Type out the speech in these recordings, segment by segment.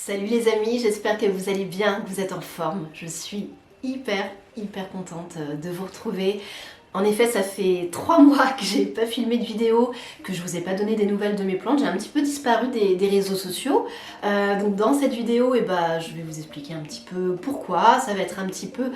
Salut les amis, j'espère que vous allez bien, que vous êtes en forme. Je suis hyper contente de vous retrouver. En effet, ça fait 3 mois que j'ai pas filmé de vidéo, que je vous ai pas donné des nouvelles de mes plantes. J'ai un petit peu disparu des réseaux sociaux. Donc dans cette vidéo, je vais vous expliquer un petit peu pourquoi. Ça va être un petit peu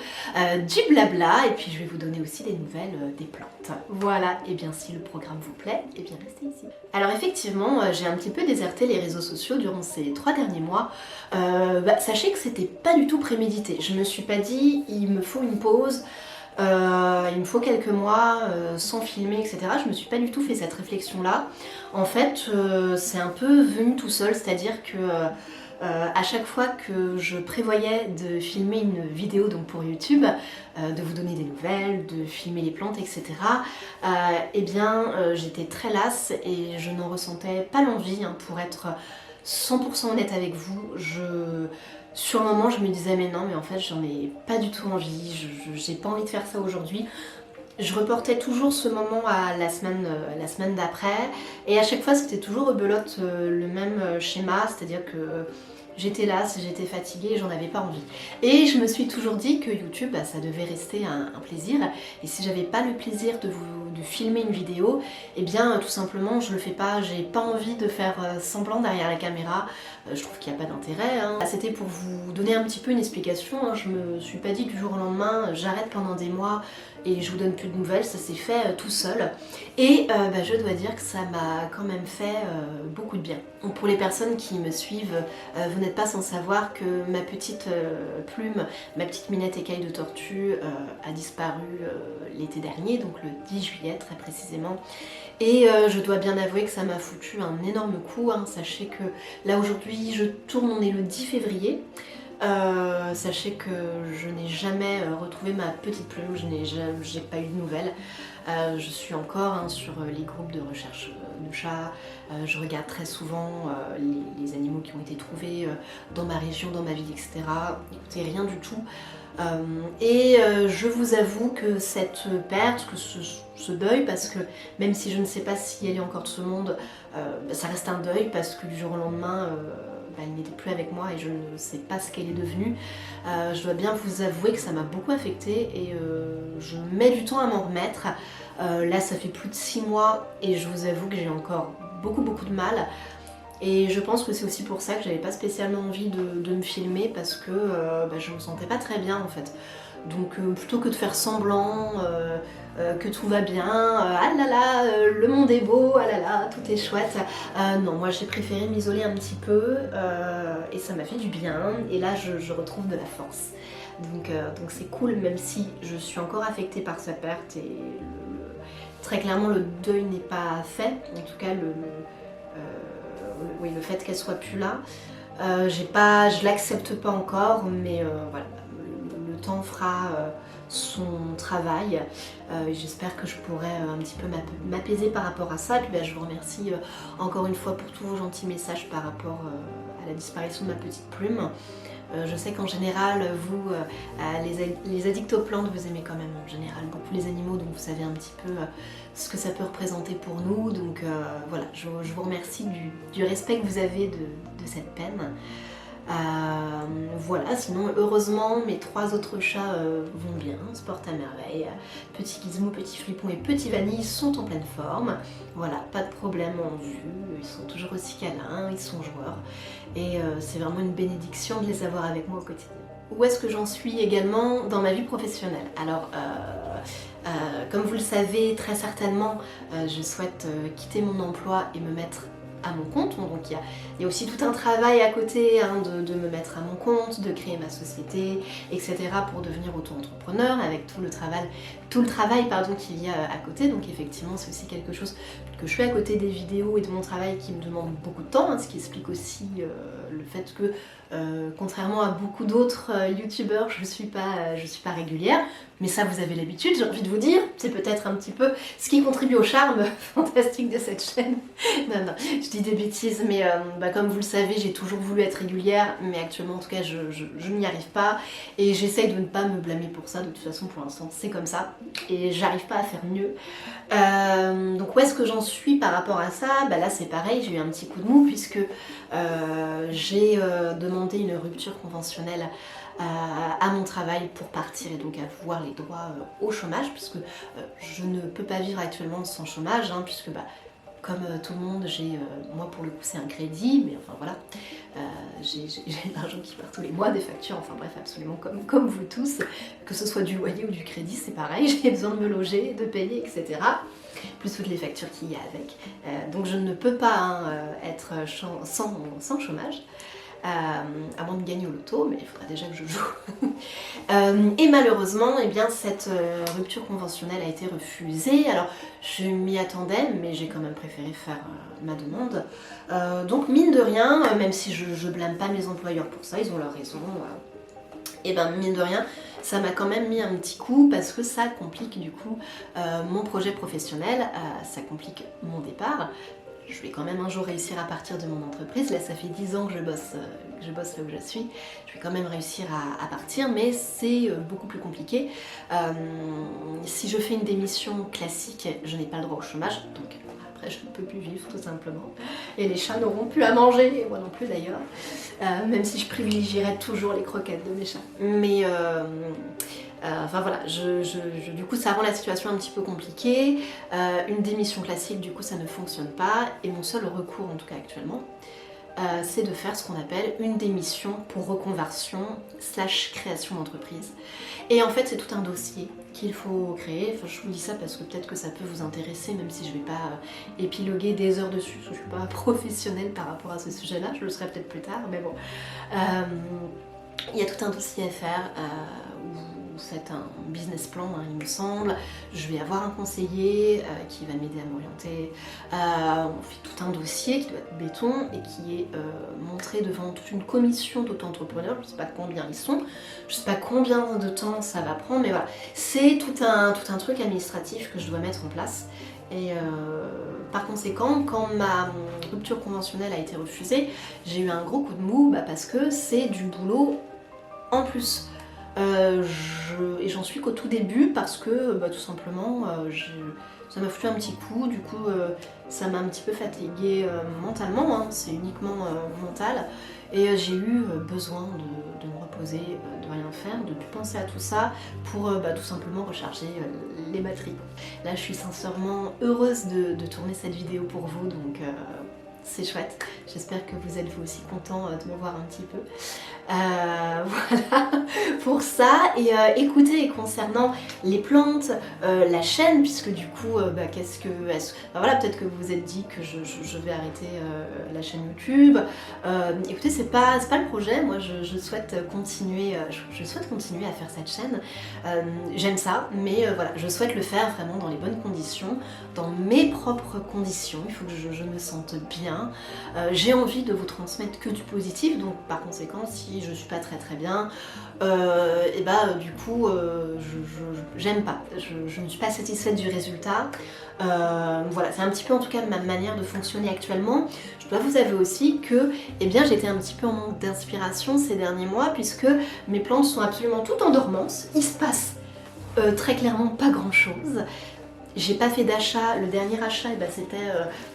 du blabla et puis je vais vous donner aussi des nouvelles des plantes. Voilà, et bien si le programme vous plaît, et bien restez ici. Alors effectivement, j'ai un petit peu déserté les réseaux sociaux durant ces 3 derniers mois. Sachez que c'était pas du tout prémédité. Je me suis pas dit, il me faut une pause. Il me faut quelques mois sans filmer, etc. Je me suis pas du tout fait cette réflexion-là. En fait, c'est un peu venu tout seul, c'est-à-dire que à chaque fois que je prévoyais de filmer une vidéo donc pour YouTube, de vous donner des nouvelles, de filmer les plantes, etc. J'étais très lasse et je n'en ressentais pas l'envie, pour être 100% honnête avec vous. Sur le moment, je me disais mais non, mais en fait j'en ai pas du tout envie, j'ai pas envie de faire ça aujourd'hui. Je reportais toujours ce moment à la semaine d'après, et à chaque fois c'était toujours rebelote le même schéma, c'est-à-dire que j'étais lasse, j'étais fatiguée et j'en avais pas envie. Et je me suis toujours dit que YouTube, ça devait rester un plaisir, et si j'avais pas le plaisir de filmer une vidéo, tout simplement je le fais pas, j'ai pas envie de faire semblant derrière la caméra, je trouve qu'il n'y a pas d'intérêt. C'était pour vous donner un petit peu une explication, je me suis pas dit du jour au lendemain j'arrête pendant des mois et je vous donne plus de nouvelles, ça s'est fait tout seul. Et je dois dire que ça m'a quand même fait beaucoup de bien. Donc pour les personnes qui me suivent, vous n'êtes pas sans savoir que ma petite plume, ma petite minette écaille de tortue a disparu l'été dernier, donc le 10 juillet très précisément. Et je dois bien avouer que ça m'a foutu un énorme coup. Sachez que là aujourd'hui je tourne, on est le 10 février. Sachez que je n'ai jamais retrouvé ma petite plume, j'ai pas eu de nouvelles. Je suis encore sur les groupes de recherche de chats, je regarde très souvent les animaux qui ont été trouvés dans ma région, dans ma ville, etc. Écoutez, rien du tout. Je vous avoue que cette perte, que ce deuil, parce que même si je ne sais pas si elle est encore de ce monde, ça reste un deuil parce que du jour au lendemain, elle n'était plus avec moi et je ne sais pas ce qu'elle est devenue. Je dois bien vous avouer que ça m'a beaucoup affectée et je mets du temps à m'en remettre. Là ça fait plus de 6 mois et je vous avoue que j'ai encore beaucoup de mal. Et je pense que c'est aussi pour ça que j'avais pas spécialement envie de me filmer, parce que je me sentais pas très bien en fait. Donc plutôt que de faire semblant que tout va bien, ah là là, le monde est beau, ah là là, tout est chouette. Non, moi j'ai préféré m'isoler un petit peu et ça m'a fait du bien. Et là je retrouve de la force. Donc c'est cool, même si je suis encore affectée par sa perte et très clairement le deuil n'est pas fait. En tout cas le fait qu'elle soit plus là, je l'accepte pas encore, mais voilà, le temps fera son travail. J'espère que je pourrai un petit peu m'apaiser par rapport à ça. Et puis je vous remercie encore une fois pour tous vos gentils messages par rapport à la disparition de ma petite plume. Je sais qu'en général, vous, les addicts aux plantes, vous aimez quand même en général beaucoup les animaux, donc vous savez un petit peu ce que ça peut représenter pour nous. Donc voilà, je vous remercie du respect que vous avez de cette peine. Voilà, sinon heureusement mes 3 autres chats vont bien, se portent à merveille. Petit Gizmo, Petit Flippon et Petit Vanille sont en pleine forme. Voilà, pas de problème en vue, ils sont toujours aussi câlins, ils sont joueurs. Et c'est vraiment une bénédiction de les avoir avec moi au quotidien. Où est-ce que j'en suis également dans ma vie professionnelle? Alors, comme vous le savez très certainement, je souhaite quitter mon emploi et me mettre à mon compte. Donc il y a aussi tout un travail à côté de me mettre à mon compte, de créer ma société, etc. pour devenir auto-entrepreneur avec tout le travail qu'il y a à côté. Donc effectivement c'est aussi quelque chose que je fais à côté des vidéos et de mon travail qui me demande beaucoup de temps, ce qui explique aussi le fait que contrairement à beaucoup d'autres youtubeurs, je suis pas régulière. Mais ça vous avez l'habitude, j'ai envie de vous dire, c'est peut-être un petit peu ce qui contribue au charme fantastique de cette chaîne. Non, je dis des bêtises, mais comme vous le savez, j'ai toujours voulu être régulière, mais actuellement en tout cas je n'y arrive pas et j'essaye de ne pas me blâmer pour ça. De toute façon pour l'instant c'est comme ça et j'arrive pas à faire mieux. Donc où est-ce que j'en suis par rapport à ça? Là c'est pareil, j'ai eu un petit coup de mou puisque j'ai demandé une rupture conventionnelle à mon travail pour partir et donc avoir les droits au chômage, puisque je ne peux pas vivre actuellement sans chômage, puisque comme tout le monde, moi pour le coup c'est un crédit, mais enfin voilà, j'ai de l'argent qui part tous les mois, des factures, enfin bref, absolument comme vous tous, que ce soit du loyer ou du crédit, c'est pareil, j'ai besoin de me loger, de payer, etc. Plus toutes les factures qu'il y a avec. Donc je ne peux pas être sans chômage. À moins de gagner au loto, mais il faudra déjà que je joue. Et malheureusement, eh bien, cette rupture conventionnelle a été refusée. Alors, je m'y attendais, mais j'ai quand même préféré faire ma demande. Donc, mine de rien, même si je blâme pas mes employeurs pour ça, ils ont leur raison. Et ben, mine de rien, ça m'a quand même mis un petit coup parce que ça complique du coup mon projet professionnel, ça complique mon départ. Je vais quand même un jour réussir à partir de mon entreprise. Là, ça fait 10 ans que je bosse là où je suis. Je vais quand même réussir à partir, mais c'est beaucoup plus compliqué. Si je fais une démission classique, je n'ai pas le droit au chômage, donc après je ne peux plus vivre tout simplement. Et les chats n'auront plus à manger, et moi non plus d'ailleurs. Même si je privilégierais toujours les croquettes de mes chats. Mais enfin voilà, du coup ça rend la situation un petit peu compliquée. Une démission classique, du coup ça ne fonctionne pas. Et mon seul recours, en tout cas actuellement, c'est de faire ce qu'on appelle une démission pour reconversion / création d'entreprise. Et en fait c'est tout un dossier qu'il faut créer. Enfin, je vous dis ça parce que peut-être que ça peut vous intéresser, même si je vais pas épiloguer des heures dessus, parce que je suis pas professionnelle par rapport à ce sujet-là, je le serai peut-être plus tard, mais bon. Il y a tout un dossier à faire. Vous faites un business plan, il me semble. Je vais avoir un conseiller qui va m'aider à m'orienter. On fait tout un dossier qui doit être béton et qui est montré devant toute une commission d'auto-entrepreneurs. Je ne sais pas combien ils sont, je ne sais pas combien de temps ça va prendre, mais voilà. C'est tout un truc administratif que je dois mettre en place. Et par conséquent, quand ma rupture conventionnelle a été refusée, j'ai eu un gros coup de mou parce que c'est du boulot en plus. Et j'en suis qu'au tout début parce que tout simplement ça m'a foutu un petit coup, du coup ça m'a un petit peu fatiguée mentalement, c'est uniquement mental, et j'ai eu besoin de me reposer, de rien faire, de plus penser à tout ça pour tout simplement recharger les batteries. Là je suis sincèrement heureuse de tourner cette vidéo pour vous, donc c'est chouette. J'espère que vous êtes vous aussi content de me voir un petit peu. Voilà pour ça. Et écoutez, concernant les plantes, la chaîne, puisque du coup, qu'est-ce que... voilà, peut-être que vous vous êtes dit que je vais arrêter la chaîne YouTube. Écoutez, c'est pas le projet. Moi, je souhaite continuer, je souhaite continuer à faire cette chaîne. J'aime ça, mais voilà, je souhaite le faire vraiment dans les bonnes conditions, dans mes propres conditions. Il faut que je me sente bien. J'ai envie de vous transmettre que du positif, donc par conséquent, si je suis pas très bien, du coup, j'aime pas. Je ne suis pas satisfaite du résultat. Voilà, c'est un petit peu en tout cas ma manière de fonctionner actuellement. Je dois vous avouer aussi que j'étais un petit peu en manque d'inspiration ces derniers mois, puisque mes plantes sont absolument toutes en dormance. Il se passe très clairement pas grand chose. J'ai pas fait d'achat, le dernier achat c'était,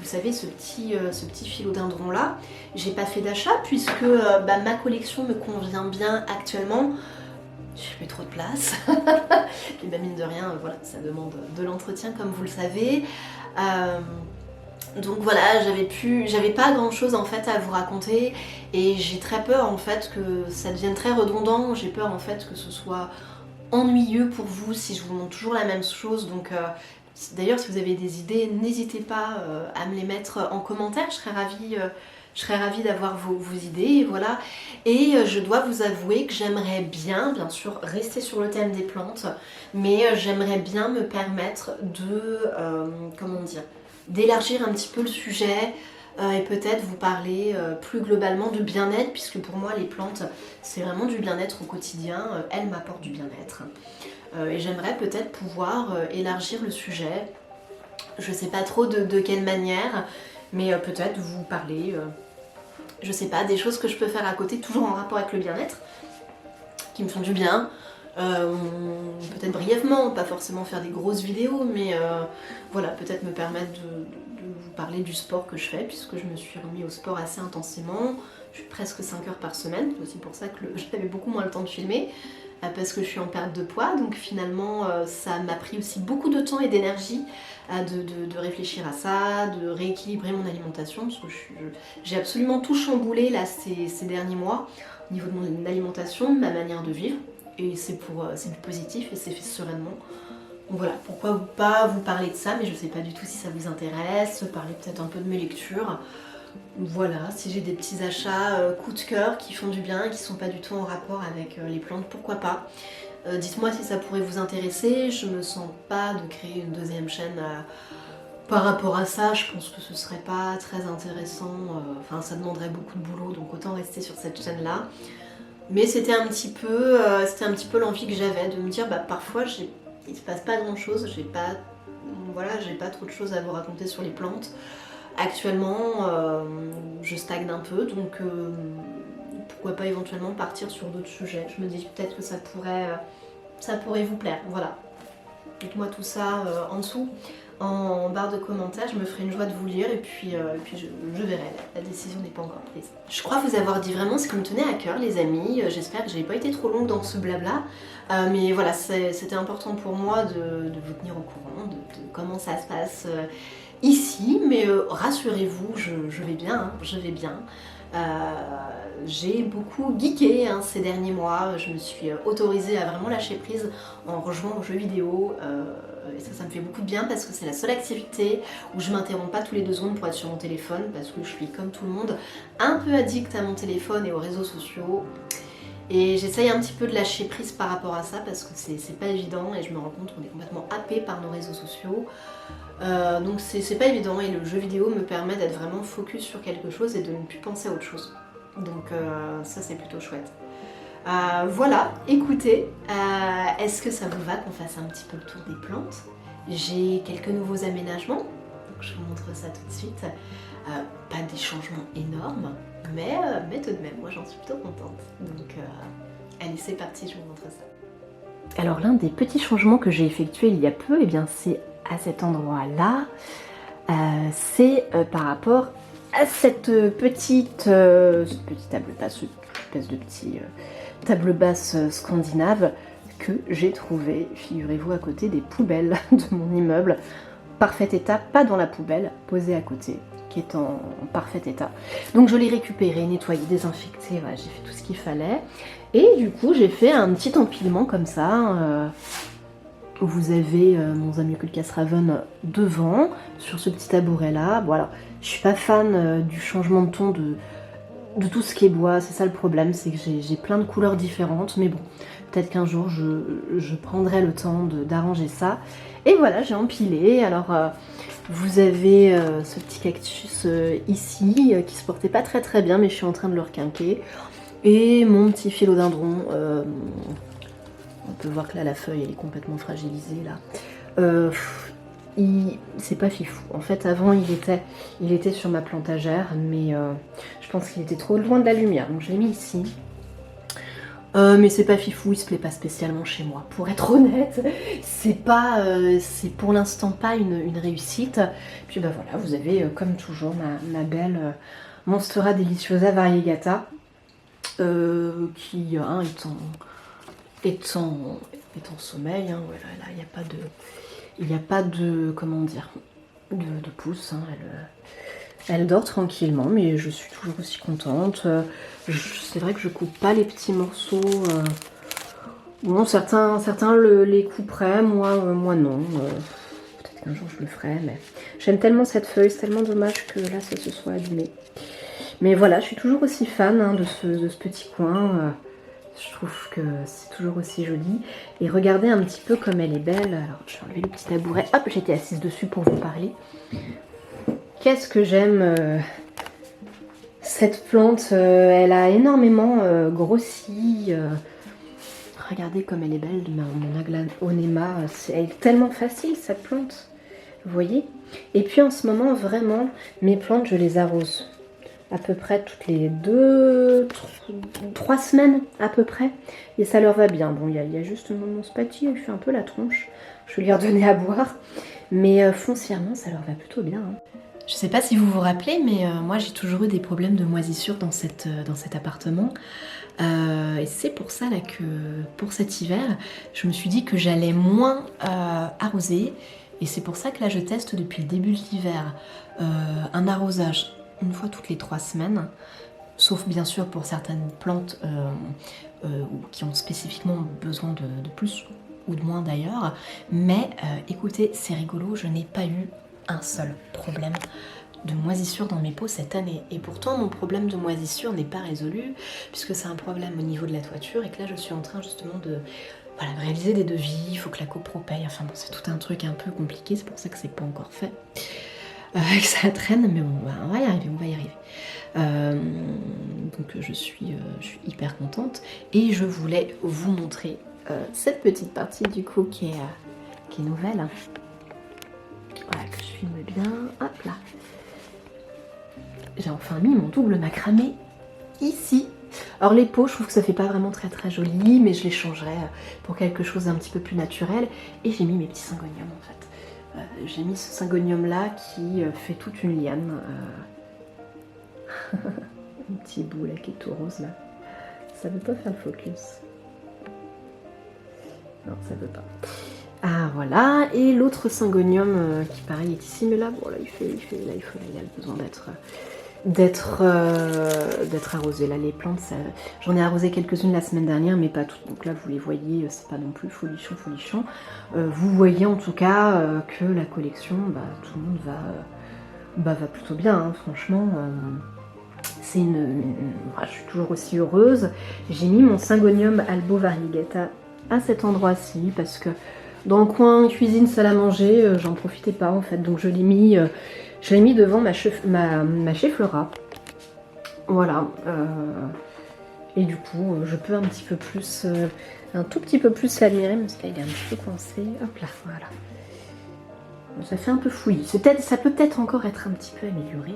vous savez, ce petit philodendron là. J'ai pas fait d'achat puisque ma collection me convient bien actuellement. J'ai plus trop de place. Et mine de rien, voilà, ça demande de l'entretien comme vous le savez. Donc voilà, j'avais pas grand chose en fait à vous raconter, et j'ai très peur en fait que ça devienne très redondant. J'ai peur en fait que ce soit ennuyeux pour vous si je vous montre toujours la même chose. Donc d'ailleurs, si vous avez des idées, n'hésitez pas à me les mettre en commentaire, je serais ravie d'avoir vos idées, voilà. Et je dois vous avouer que j'aimerais bien sûr, rester sur le thème des plantes, mais j'aimerais bien me permettre de, d'élargir un petit peu le sujet, et peut-être vous parler plus globalement de bien-être, puisque pour moi les plantes c'est vraiment du bien-être au quotidien, elles m'apportent du bien-être. Et j'aimerais peut-être pouvoir élargir le sujet. Je sais pas trop de quelle manière, Mais peut-être vous parler, je sais pas, des choses que je peux faire à côté, toujours en rapport avec le bien-être, qui me font du bien. Peut-être brièvement, pas forcément faire des grosses vidéos, mais voilà, peut-être me permettre de vous parler du sport que je fais, puisque je me suis remis au sport assez intensément. Je suis presque 5 heures par semaine, c'est aussi pour ça que j'avais beaucoup moins le temps de filmer, parce que je suis en perte de poids, donc finalement ça m'a pris aussi beaucoup de temps et d'énergie de réfléchir à ça, de rééquilibrer mon alimentation, parce que j'ai absolument tout chamboulé là ces derniers mois, au niveau de mon alimentation, de ma manière de vivre. Et c'est du positif et c'est fait sereinement. Donc voilà, pourquoi pas vous parler de ça, mais je sais pas du tout si ça vous intéresse, parler peut-être un peu de mes lectures. Voilà, si j'ai des petits achats coup de cœur qui font du bien, qui sont pas du tout en rapport avec les plantes, pourquoi pas. Dites-moi si ça pourrait vous intéresser, je me sens pas de créer une deuxième chaîne par rapport à ça, je pense que ce serait pas très intéressant, enfin ça demanderait beaucoup de boulot, donc autant rester sur cette chaîne-là. Mais c'était un petit peu l'envie que j'avais de me dire bah parfois il se passe pas grand chose, j'ai pas trop de choses à vous raconter sur les plantes. Actuellement je stagne un peu, donc pourquoi pas éventuellement partir sur d'autres sujets. Je me dis peut-être que ça pourrait vous plaire, voilà. Dites-moi tout ça en dessous, en barre de commentaires, je me ferai une joie de vous lire et puis je verrai, la décision n'est pas encore prise. Je crois vous avoir dit vraiment ce qui me tenait à cœur les amis, j'espère que j'ai pas été trop longue dans ce blabla, mais voilà, c'était important pour moi de vous tenir au courant de comment ça se passe ici, mais rassurez-vous, je vais bien, hein, je vais bien. J'ai beaucoup geeké hein, ces derniers mois, je me suis autorisée à vraiment lâcher prise en rejoignant aux jeux vidéo et ça me fait beaucoup de bien parce que c'est la seule activité où je m'interromps pas tous les 2 secondes pour être sur mon téléphone parce que je suis comme tout le monde un peu addict à mon téléphone et aux réseaux sociaux et j'essaye un petit peu de lâcher prise par rapport à ça parce que c'est pas évident et je me rends compte qu'on est complètement happé par nos réseaux sociaux. Donc c'est pas évident et le jeu vidéo me permet d'être vraiment focus sur quelque chose et de ne plus penser à autre chose. Donc ça c'est plutôt chouette. Voilà, écoutez, est-ce que ça vous va qu'on fasse un petit peu le tour des plantes? J'ai quelques nouveaux aménagements, donc je vous montre ça tout de suite. Pas des changements énormes, mais tout de même, moi j'en suis plutôt contente. Donc allez, c'est parti, je vous montre ça. Alors l'un des petits changements que j'ai effectué il y a peu, eh bien c'est à cet endroit-là, c'est par rapport à cette petite table basse, espèce de petit table basse scandinave que j'ai trouvé, figurez-vous, à côté des poubelles de mon immeuble. Parfait état, pas dans la poubelle, posée à côté, qui est en parfait état. Donc je l'ai récupéré, nettoyé, désinfecté, voilà, j'ai fait tout ce qu'il fallait. Et du coup j'ai fait un petit empilement comme ça. Vous avez mon Zamioculcas Raven devant, sur ce petit tabouret là. Bon alors, je suis pas fan du changement de ton de tout ce qui est bois, c'est ça le problème, c'est que j'ai plein de couleurs différentes, mais bon, peut-être qu'un jour je prendrai le temps d'arranger ça. Et voilà, j'ai empilé, alors vous avez ce petit cactus ici, qui se portait pas très très bien, mais je suis en train de le requinquer. Et mon petit philodendron, on peut voir que là la feuille elle est complètement fragilisée là. C'est pas fifou. En fait avant il était sur ma plantagère, mais je pense qu'il était trop loin de la lumière, donc je l'ai mis ici. Mais c'est pas fifou, il se plaît pas spécialement chez moi. Pour être honnête, c'est pour l'instant pas une réussite. Puis bah voilà, vous avez comme toujours ma belle Monstera Deliciosa Variegata, qui est en sommeil, hein, voilà, là il n'y a pas de comment dire, de pouce, hein, elle dort tranquillement, mais je suis toujours aussi contente. C'est vrai que je coupe pas les petits morceaux. Bon, certains les couperaient, moi non. Peut-être qu'un jour je le ferai, mais j'aime tellement cette feuille, c'est tellement dommage que là ça se soit abîmé. Mais voilà, je suis toujours aussi fan hein, de ce petit coin. Je trouve que c'est toujours aussi joli. Et regardez un petit peu comme elle est belle. Alors, je vais enlever le petit tabouret. Hop, j'étais assise dessus pour vous parler. Qu'est-ce que j'aime cette plante. Elle a énormément grossi. Regardez comme elle est belle, mon aglaonema. Elle est tellement facile, cette plante. Vous voyez? Et puis en ce moment, vraiment, mes plantes, je les arrose à peu près toutes les 3 semaines à peu près. Et ça leur va bien. Bon, il y a juste mon spatie, il fait un peu la tronche. Je vais lui redonner à boire. Mais foncièrement, ça leur va plutôt bien. Hein. Je sais pas si vous vous rappelez, mais moi j'ai toujours eu des problèmes de moisissure dans cet appartement. Et c'est pour ça là que pour cet hiver, je me suis dit que j'allais moins arroser. Et c'est pour ça que là je teste depuis le début de l'hiver un arrosage une fois toutes les 3 semaines. Sauf bien sûr pour certaines plantes qui ont spécifiquement besoin de plus ou de moins d'ailleurs. Mais écoutez, c'est rigolo, je n'ai pas eu un seul problème de moisissure dans mes pots cette année. Et pourtant, mon problème de moisissure n'est pas résolu, puisque c'est un problème au niveau de la toiture, et que là, je suis en train justement de réaliser des devis, il faut que la copro paye, enfin bon, c'est tout un truc un peu compliqué, c'est pour ça que c'est pas encore fait. Que ça traîne, mais bon, on va y arriver. Donc je suis hyper contente, et je voulais vous montrer cette petite partie du coup qui est nouvelle. Voilà, que je filme bien, hop là. J'ai enfin mis mon double macramé ici. Alors les pots, je trouve que ça fait pas vraiment très très joli, mais je les changerai pour quelque chose d'un petit peu plus naturel. Et j'ai mis mes petits syngoniums en fait. J'ai mis ce syngonium là qui fait toute une liane. Un petit bout là qui est tout rose là. Ça veut pas faire le focus. Non, ça veut pas. Ah voilà, et l'autre syngonium qui pareil est ici, mais là, bon là il a besoin d'être arrosé. Là les plantes, j'en ai arrosé quelques-unes la semaine dernière, mais pas toutes. Donc là vous les voyez, c'est pas non plus folichon. Vous voyez en tout cas que la collection, tout le monde va plutôt bien, hein, franchement. Je suis toujours aussi heureuse. J'ai mis mon syngonium Albo Variegata à cet endroit-ci parce que dans le coin cuisine salle à manger, j'en profitais pas en fait, donc je l'ai mis devant ma chefflera. Voilà. Et du coup, je peux un tout petit peu plus l'admirer, parce qu'il est un petit peu coincé. Hop là, voilà. Ça fait un peu fouillis. Ça peut peut-être encore être un petit peu amélioré,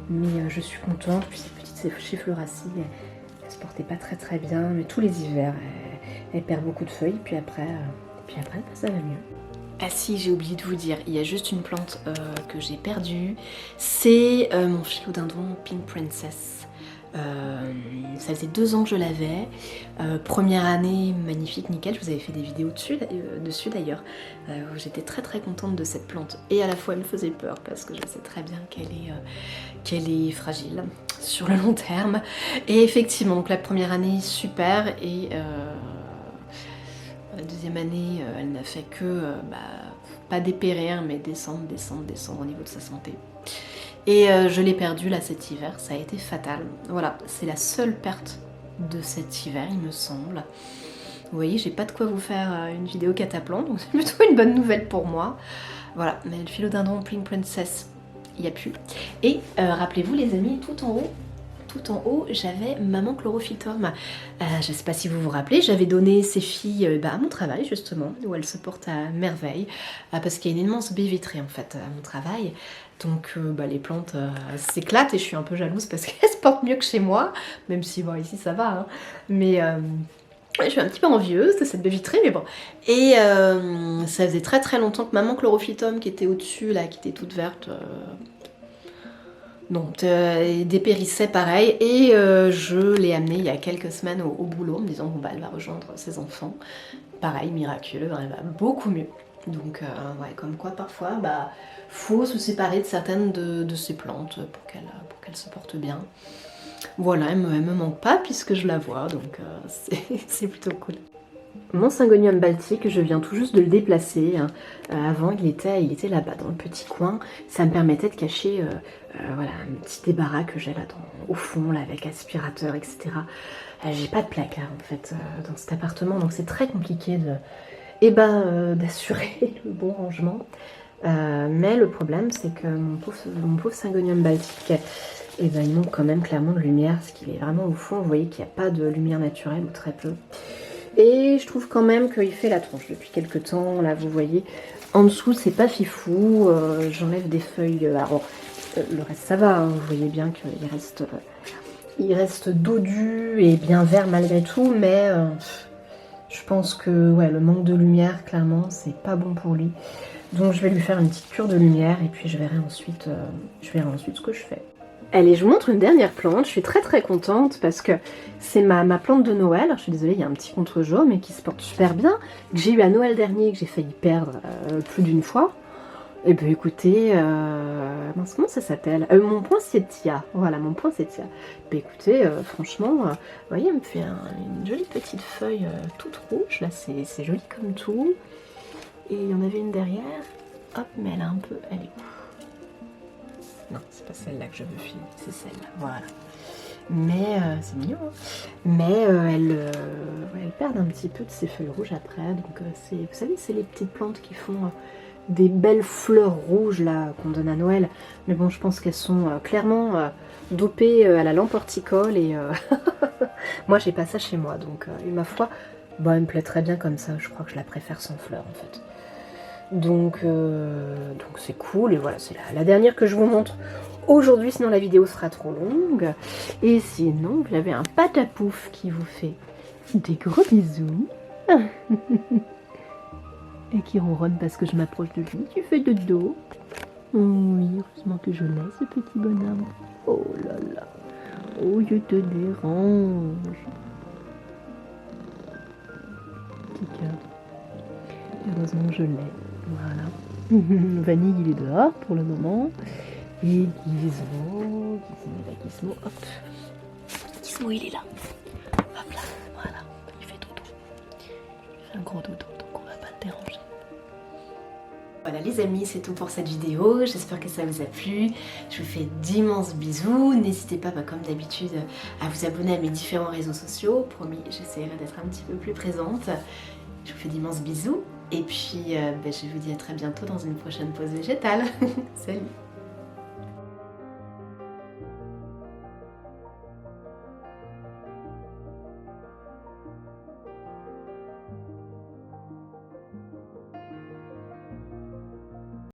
mais je suis contente. Puis cette petite chefflera-ci, elle se portait pas très très bien, mais tous les hivers, elle perd beaucoup de feuilles, puis après ça va mieux. Ah si, j'ai oublié de vous dire, il y a juste une plante que j'ai perdue, c'est mon philodendron Pink Princess. Ça faisait 2 ans que je l'avais. Première année, magnifique, nickel. Je vous avais fait des vidéos dessus d'ailleurs. J'étais très très contente de cette plante. Et à la fois, elle me faisait peur parce que je sais très bien qu'elle est fragile sur le long terme. Et effectivement, donc la première année, super. Et la deuxième année, elle n'a fait que, pas dépérir, mais descendre au niveau de sa santé. Et je l'ai perdue là cet hiver, ça a été fatal. Voilà, c'est la seule perte de cet hiver, il me semble. Vous voyez, j'ai pas de quoi vous faire une vidéo cataplan, donc c'est plutôt une bonne nouvelle pour moi. Voilà, mais le philodendron Pink Princess, il n'y a plus. Et rappelez-vous les amis, tout en haut, j'avais Maman Chlorophytum. Je ne sais pas si vous vous rappelez, j'avais donné ces filles à mon travail justement, où elles se portent à merveille, parce qu'il y a une immense baie vitrée en fait à mon travail. Donc les plantes s'éclatent et je suis un peu jalouse parce qu'elles se portent mieux que chez moi, même si bon ici ça va, hein. Mais je suis un petit peu envieuse de cette baie vitrée, mais bon. Et ça faisait très très longtemps que Maman Chlorophytum qui était au-dessus là, qui était toute verte, dépérissait pareil, et je l'ai amenée il y a quelques semaines au boulot en me disant bon elle va rejoindre ses enfants. Pareil, miraculeux, elle va beaucoup mieux. Donc ouais, comme quoi parfois faut se séparer de certaines de ces plantes pour qu'elles se portent bien. Voilà, elle me manque pas puisque je la vois, donc c'est plutôt cool. Mon syngonium baltique, je viens tout juste de le déplacer. Hein. Avant, il était là-bas, dans le petit coin. Ça me permettait de cacher voilà, un petit débarras que j'ai là au fond, là, avec aspirateur, etc. J'ai pas de placard, en fait, dans cet appartement, donc c'est très compliqué d'assurer le bon rangement. Mais le problème, c'est que mon pauvre syngonium baltique, il manque quand même clairement de lumière, parce qu'il est vraiment au fond. Vous voyez qu'il n'y a pas de lumière naturelle, ou très peu. Et je trouve quand même qu'il fait la tronche depuis quelques temps. Là, vous voyez, En dessous, c'est pas fifou, j'enlève des feuilles. Alors, le reste, ça va, hein, vous voyez bien qu'il reste dodu et bien vert malgré tout, mais je pense que ouais, le manque de lumière, clairement, c'est pas bon pour lui. Donc, je vais lui faire une petite cure de lumière et puis je verrai ensuite ce que je fais. Allez, je vous montre une dernière plante, je suis très contente parce que c'est ma plante de Noël. Alors, je suis désolée, il y a un petit contre-jour mais qui se porte super bien, que j'ai eu à Noël dernier, que j'ai failli perdre plus d'une fois. Et bien écoutez, mince, comment ça s'appelle, mon poinsettia, voilà, mon poinsettia. Ben écoutez, franchement, vous voyez, elle me fait une jolie petite feuille toute rouge, là c'est joli comme tout. Et il y en avait une derrière, hop, mais elle est où? Non, c'est pas celle-là que je veux filmer, c'est celle-là, voilà. Mais c'est mignon, hein. Mais elle perd un petit peu de ses feuilles rouges après, donc vous savez, c'est les petites plantes qui font des belles fleurs rouges là qu'on donne à Noël. Mais bon, je pense qu'elles sont clairement dopées à la lampe horticole et moi j'ai pas ça chez moi, donc ma foi, bah, elle me plaît très bien comme ça, je crois que je la préfère sans fleurs en fait. Donc c'est cool, et voilà, c'est la dernière que je vous montre aujourd'hui, sinon la vidéo sera trop longue. Et sinon, vous avez un patapouf qui vous fait des gros bisous. Et qui ronronne parce que je m'approche de lui. Tu fais de dos. Oh oui, heureusement que je l'ai, ce petit bonhomme. Oh là là. Oh, je te dérange. Petit cœur. Heureusement que je l'ai. Voilà. Vanille, il est dehors pour le moment. Et Gizmo, hop. Gizmo, il est là. Hop là, voilà. Il fait dodo. Il fait un gros dodo, donc on va pas le déranger. Voilà les amis, c'est tout pour cette vidéo, j'espère que ça vous a plu, je vous fais d'immenses bisous, n'hésitez pas comme d'habitude à vous abonner à mes différents réseaux sociaux, promis j'essaierai d'être un petit peu plus présente, je vous fais d'immenses bisous et puis je vous dis à très bientôt dans une prochaine pause végétale, salut.